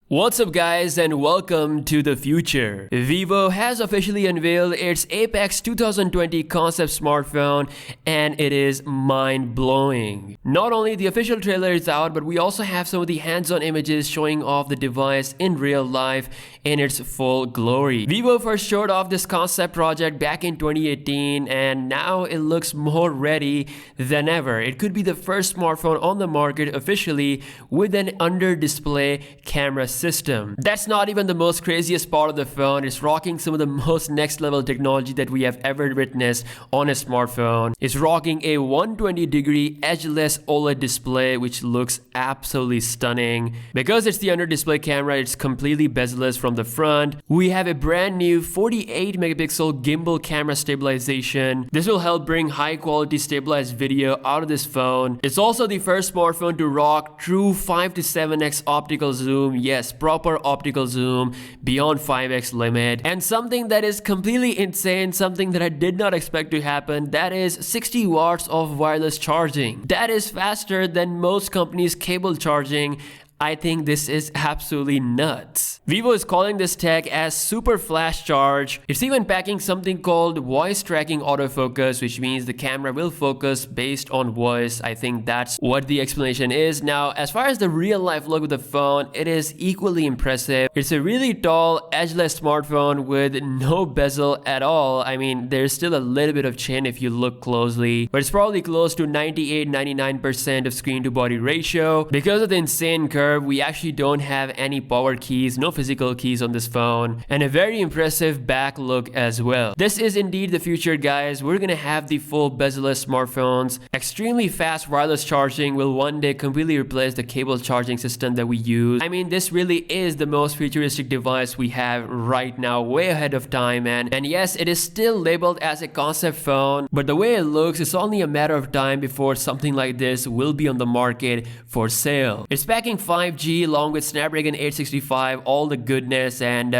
What's up guys and welcome to the future. Vivo has officially unveiled its Apex 2020 concept smartphone and it is mind-blowing. Not only the official trailer is out, but we also have some of the hands-on images showing off the device in real life in its full glory. Vivo first showed off this concept project back in 2018 and now it looks more ready than ever. It could be the first smartphone on the market officially with an under-display camera system. That's not even the most craziest part of the phone. It's rocking some of the most next level technology that we have ever witnessed on a smartphone. It's rocking a 120-degree edgeless OLED display which looks absolutely stunning. Because it's the under display camera, it's completely bezel-less from the front. We have a brand new 48 megapixel gimbal camera stabilization. This will help bring high quality stabilized video out of this phone. It's also the first smartphone to rock true 5 to 7x optical zoom. Yes, proper optical zoom beyond 5x limit. And something that is completely insane, something that I did not expect to happen, that is 60 watts of wireless charging. That is faster than most companies' cable charging. I think this is absolutely nuts. Vivo is calling this tech as super flash charge. It's even packing something called voice tracking autofocus, which means the camera will focus based on voice. I think that's what the explanation is. Now, as far as the real life look of the phone, it is equally impressive. It's a really tall, edgeless smartphone with no bezel at all. I mean, there's still a little bit of chin if you look closely, but it's probably close to 98-99% of screen to body ratio. Because of the insane curve, we actually don't have any power keys, no physical keys on this phone, and a very impressive back look as well. This is indeed the future, guys. We're gonna have the full bezel-less smartphones. Extremely fast wireless charging will one day completely replace the cable charging system that we use. I mean, this really is the most futuristic device we have right now, way ahead of time, man. And yes, it is still labeled as a concept phone, but the way it looks, it's only a matter of time before something like this will be on the market for sale. It's packing 5G along with Snapdragon 865, all the goodness, and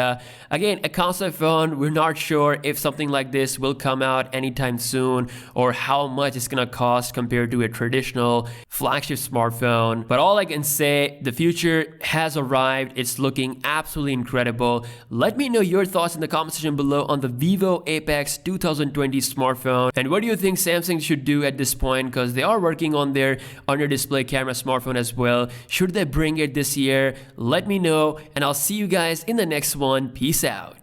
again, a concept phone. We're not sure if something like this will come out anytime soon or how much it's gonna cost compared to a traditional flagship smartphone. But all I can say, the future has arrived. It's looking absolutely incredible. Let me know your thoughts in the comment section below on the Vivo Apex 2020 smartphone, and what do you think Samsung should do at this point, because they are working on their under display camera smartphone as well. Should they bring it this year? Let me know, and I'll see you guys in the next one. Peace out.